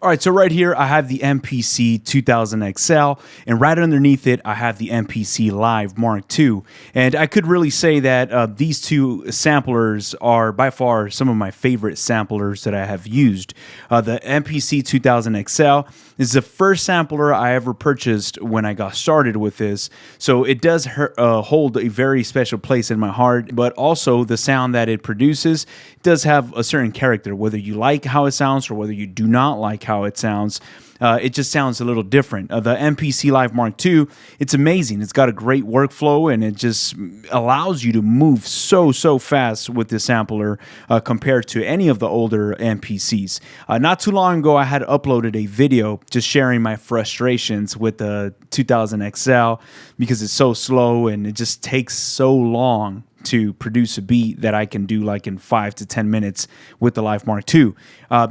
All right, so right here I have the MPC 2000XL, and right underneath it I have the MPC Live Mark II. And I could really say that these two samplers are by far some of my favorite samplers that I have used. The MPC 2000XL is the first sampler I ever purchased when I got started with this, so it does hold a very special place in my heart, but also the sound that it produces does have a certain character, whether you like how it sounds or whether you do not like how it sounds. It just sounds a little different. The MPC Live Mark II, it's amazing. It's got a great workflow, and it just allows you to move so fast with this sampler compared to any of the older MPCs. Not too long ago, I had uploaded a video just sharing my frustrations with the 2000XL because it's so slow and it just takes so long to produce a beat that I can do like in 5 to 10 minutes with the Live Mark II.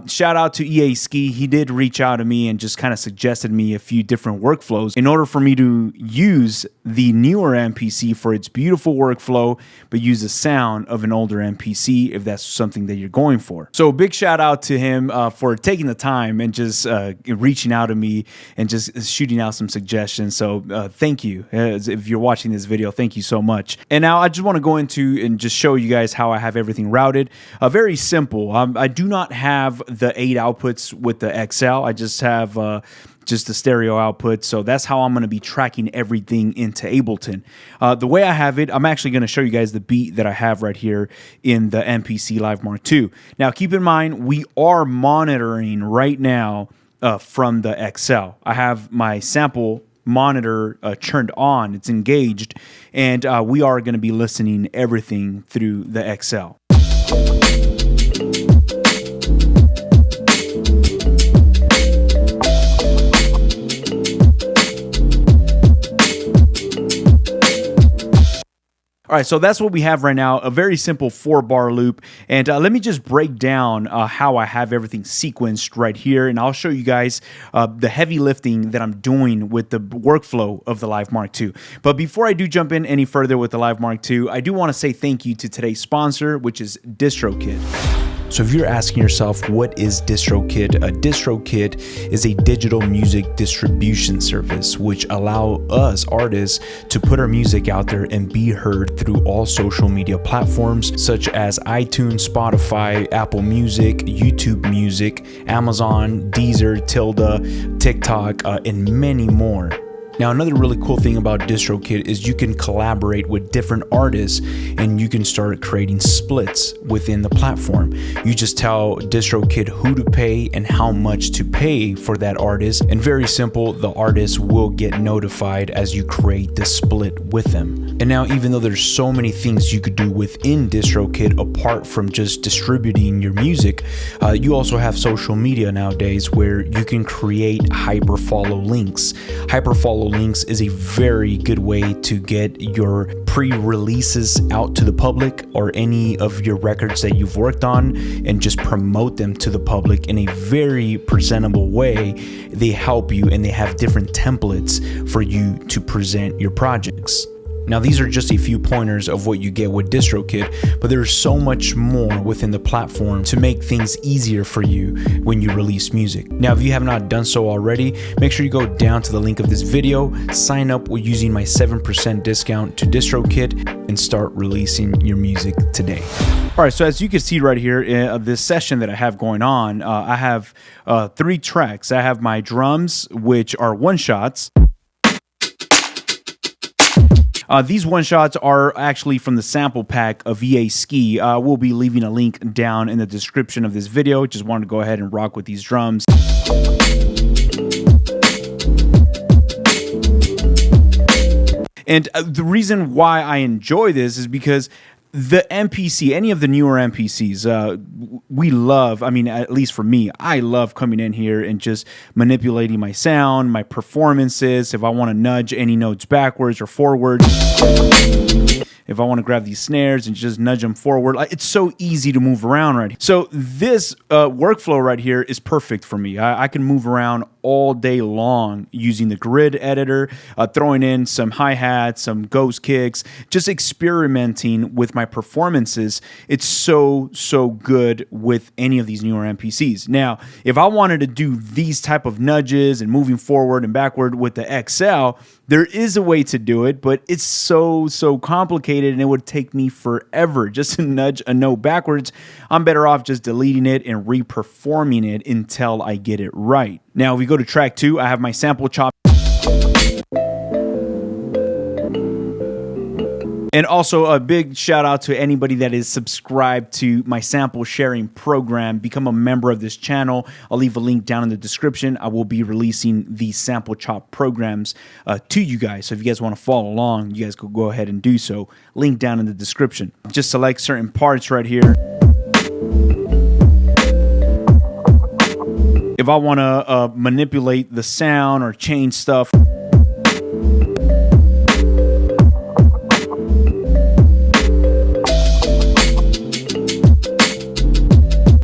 Shout out to EA Ski. He did reach out to me and just kind of suggested me a few different workflows in order for me to use the newer MPC for its beautiful workflow, but use the sound of an older MPC if that's something that you're going for. So big shout out to him for taking the time and just reaching out to me and just shooting out some suggestions. So thank you. If you're watching this video, thank you so much. And now I just want to go into and just show you guys how I have everything routed. Very simple. I do not have the 8 outputs with the XL. I just have just the stereo output. So that's how I'm going to be tracking everything into Ableton. The way I have it, I'm actually going to show you guys the beat that I have right here in the MPC Live Mark II. Now keep in mind, we are monitoring right now from the XL. I have my sample monitor turned on, it's engaged, and we are going to be listening everything through the XL. All right, so that's what we have right now, a very simple 4-bar loop. And let me just break down how I have everything sequenced right here, and I'll show you guys the heavy lifting that I'm doing with the workflow of the Live Mark II. But before I do jump in any further with the Live Mark II, I do want to say thank you to today's sponsor, which is DistroKid. So if you're asking yourself, what is DistroKid? DistroKid is a digital music distribution service which allow us artists to put our music out there and be heard through all social media platforms such as iTunes, Spotify, Apple Music, YouTube Music, Amazon, Deezer, Tilda, TikTok, and many more. Now, another really cool thing about DistroKid is you can collaborate with different artists and you can start creating splits within the platform. You just tell DistroKid who to pay and how much to pay for that artist, and very simple, the artist will get notified as you create the split with them. And now, even though there's so many things you could do within DistroKid apart from just distributing your music, you also have social media nowadays where you can create hyperfollow links. Hyperfollow links is a very good way to get your pre-releases out to the public or any of your records that you've worked on and just promote them to the public in a very presentable way. They help you and they have different templates for you to present your projects. Now, these are just a few pointers of what you get with DistroKid, but there's so much more within the platform to make things easier for you when you release music. Now, if you have not done so already, make sure you go down to the link of this video, sign up with using my 7% discount to DistroKid, and start releasing your music today. All right, so as you can see right here in this session that I have going on, I have 3 tracks. I have my drums, which are one-shots. These one-shots are actually from the sample pack of EA Ski. We'll be leaving a link down in the description of this video. Just wanted to go ahead and rock with these drums. And the reason why I enjoy this is because the MPC, any of the newer MPCs, we love, I mean, at least for me, I love coming in here and just manipulating my sound, my performances, if I want to nudge any notes backwards or forwards. if I want to grab these snares and just nudge them forward, like, it's so easy to move around right here. So this workflow right here is perfect for me. I can move around all day long using the grid editor, throwing in some hi-hats, some ghost kicks, just experimenting with my performances. It's so good with any of these newer MPCs. Now, if I wanted to do these type of nudges and moving forward and backward with the XL, there is a way to do it, but it's so complicated and it would take me forever just to nudge a note backwards. I'm better off just deleting it and re-performing it until I get it right. Now, if we go to track 2, I have my sample chop. And also a big shout out to anybody that is subscribed to my sample sharing program. Become a member of this channel. I'll leave a link down in the description. I will be releasing these sample chop programs to you guys. So if you guys want to follow along, you guys could go ahead and do so. Link down in the description. Just select certain parts right here. If I want to manipulate the sound or change stuff.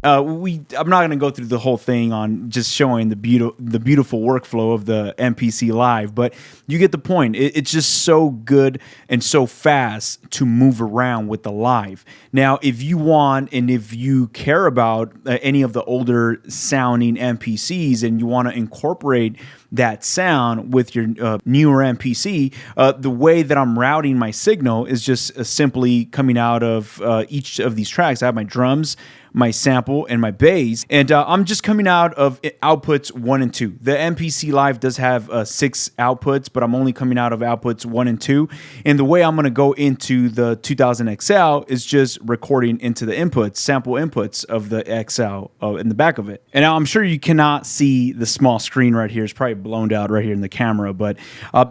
I'm not going to go through the whole thing on just showing the beautiful workflow of the MPC Live, but you get the point. It's just so good and so fast to move around with the Live. Now, if you want and if you care about any of the older sounding MPCs and you want to incorporate that sound with your newer MPC, the way that I'm routing my signal is just simply coming out of each of these tracks. I have my drums, my sample, and my bass, and I'm just coming out of outputs 1 and 2. The MPC Live does have 6 outputs, but I'm only coming out of outputs 1 and 2. And the way I'm going to go into the 2000 XL is just recording into the inputs, sample inputs of the XL in the back of it. And now I'm sure you cannot see the small screen right here. It's probably blown out right here in the camera, but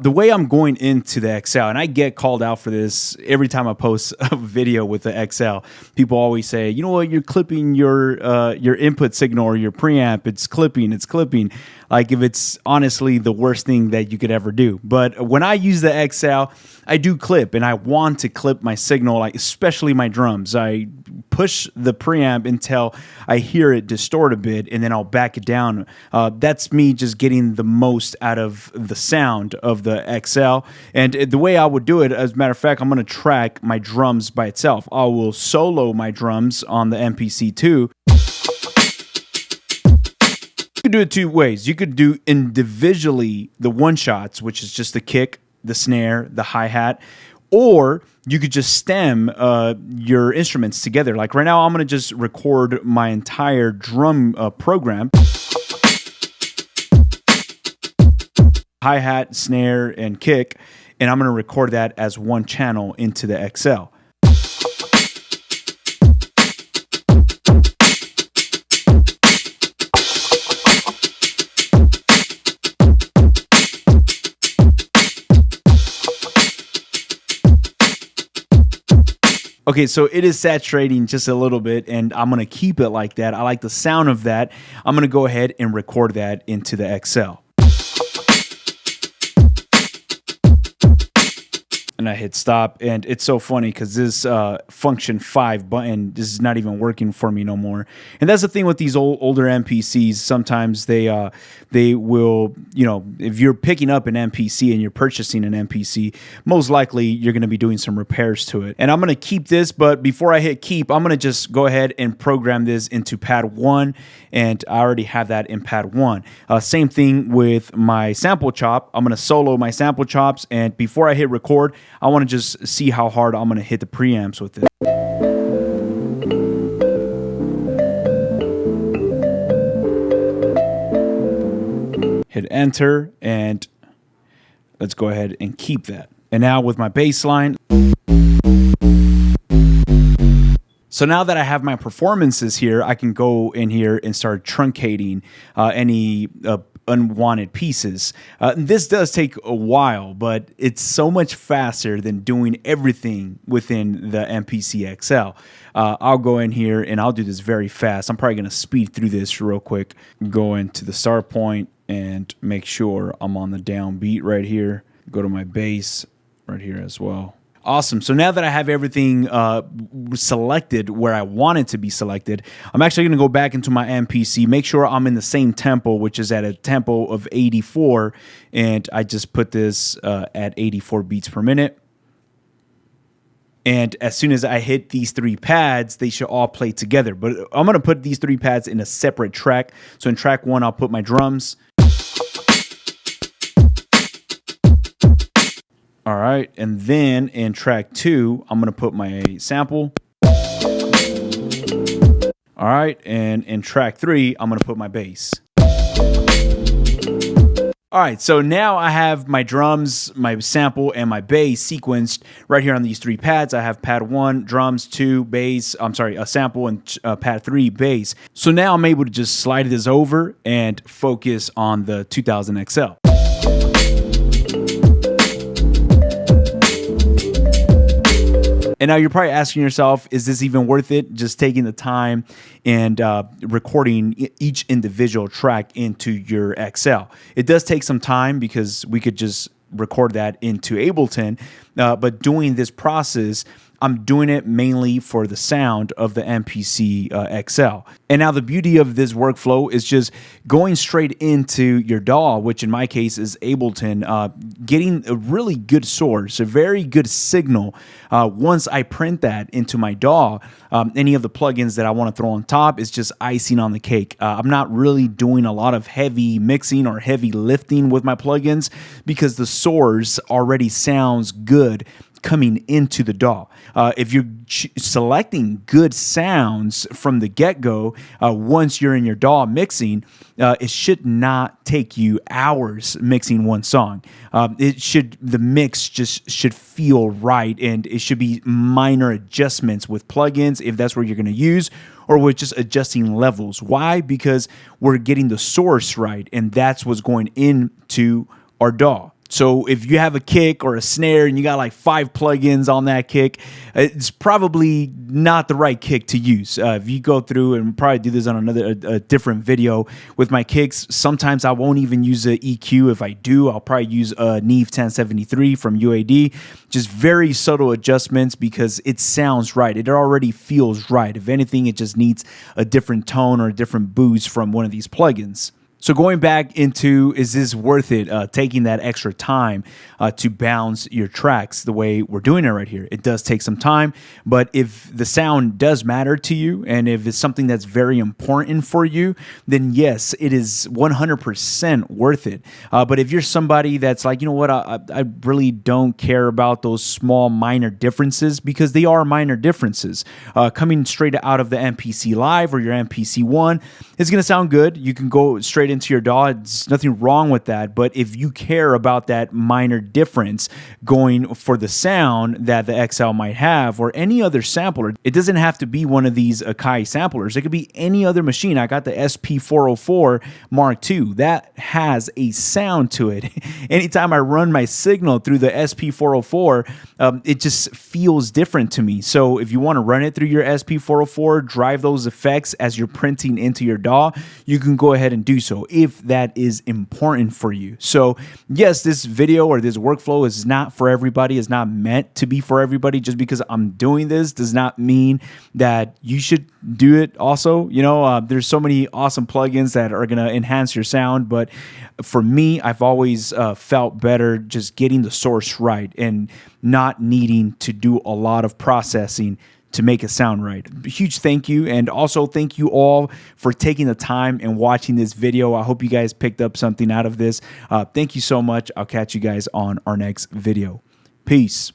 the way I'm going into the XL, and I get called out for this every time I post a video with the XL. People always say, you know what, you're clipping your input signal or your preamp. It's clipping. Like, if it's honestly the worst thing that you could ever do. But when I use the XL, I do clip, and I want to clip my signal, like especially my drums. I push the preamp until I hear it distort a bit, and then I'll back it down. That's me just getting the most out of the sound of the XL. And the way I would do it, as a matter of fact, I'm going to track my drums by itself. I will solo my drums on the MPC2. You could do it 2 ways. You could do individually the one-shots, which is just the kick, the snare, the hi-hat, or you could just stem your instruments together. Like right now, I'm going to just record my entire drum program. Hi-hat, snare, and kick, and I'm going to record that as one channel into the XL. Okay, so it is saturating just a little bit, and I'm going to keep it like that. I like the sound of that. I'm going to go ahead and record that into the XL. And I hit stop, and it's so funny because this function 5 button, this is not even working for me no more. And that's the thing with these older MPCs. Sometimes they will, you know, if you're picking up an MPC and you're purchasing an MPC, most likely you're going to be doing some repairs to it. And I'm going to keep this, but before I hit keep, I'm going to just go ahead and program this into pad 1, and I already have that in pad 1. Same thing with my sample chop. I'm going to solo my sample chops, and before I hit record, I want to just see how hard I'm going to hit the preamps with it. Hit enter, and let's go ahead and keep that. And now with my bass line. So now that I have my performances here, I can go in here and start truncating any unwanted pieces. This does take a while, but it's so much faster than doing everything within the MPC XL. I'll go in here and I'll do this very fast. I'm probably going to speed through this real quick. Go into the start point and make sure I'm on the downbeat right here. Go to my bass right here as well. Awesome. So now that I have everything selected where I want it to be selected, I'm actually going to go back into my MPC, make sure I'm in the same tempo, which is at a tempo of 84. And I just put this at 84 beats per minute. And as soon as I hit these 3 pads, they should all play together. But I'm going to put these 3 pads in a separate track. So in track 1, I'll put my drums. All right, and then in track 2, I'm gonna put my sample. All right, and in track 3, I'm gonna put my bass. All right, so now I have my drums, my sample, and my bass sequenced right here on these 3 pads. I have pad 1, drums, 2, bass, a sample, and pad 3, bass. So now I'm able to just slide this over and focus on the 2000XL. And now you're probably asking yourself, is this even worth it? Just taking the time and recording each individual track into your XL. It does take some time because we could just record that into Ableton, but doing this process, I'm doing it mainly for the sound of the MPC XL. And now the beauty of this workflow is just going straight into your DAW, which in my case is Ableton, getting a really good source, a very good signal. Once I print that into my DAW, any of the plugins that I want to throw on top is just icing on the cake. I'm not really doing a lot of heavy mixing or heavy lifting with my plugins because the source already sounds good coming into the DAW. If you're selecting good sounds from the get-go, once you're in your DAW mixing, it should not take you hours mixing one song. The mix just should feel right, and it should be minor adjustments with plugins if that's what you're going to use, or with just adjusting levels. Why? Because we're getting the source right, and that's what's going into our DAW. So if you have a kick or a snare and you got like 5 plugins on that kick, it's probably not the right kick to use. If you go through, and probably do this on a different video with my kicks, sometimes I won't even use an EQ. If I do, I'll probably use a Neve 1073 from UAD. Just very subtle adjustments because it sounds right. It already feels right. If anything, it just needs a different tone or a different boost from one of these plugins. So going back into, is this worth it, taking that extra time to bounce your tracks the way we're doing it right here? It does take some time, but if the sound does matter to you and if it's something that's very important for you, then yes, it is 100% worth it. But if you're somebody that's like, you know what, I really don't care about those small minor differences, because they are minor differences. Coming straight out of the MPC Live or your MPC One, it's going to sound good. You can go straight into your DAW. There's nothing wrong with that. But if you care about that minor difference going for the sound that the XL might have, or any other sampler, it doesn't have to be one of these Akai samplers. It could be any other machine. I got the SP404 Mark II. That has a sound to it. Anytime I run my signal through the SP404, it just feels different to me. So if you want to run it through your SP404, drive those effects as you're printing into your DAW, you can go ahead and do so if that is important for you. So yes, this video or this workflow is not for everybody. It's not meant to be for everybody. Just because I'm doing this does not mean that you should do it also. You know, there's so many awesome plugins that are going to enhance your sound. But for me, I've always felt better just getting the source right and not needing to do a lot of processing to make it sound right. Huge thank you. And also thank you all for taking the time and watching this video. I hope you guys picked up something out of this. Thank you so much. I'll catch you guys on our next video. Peace.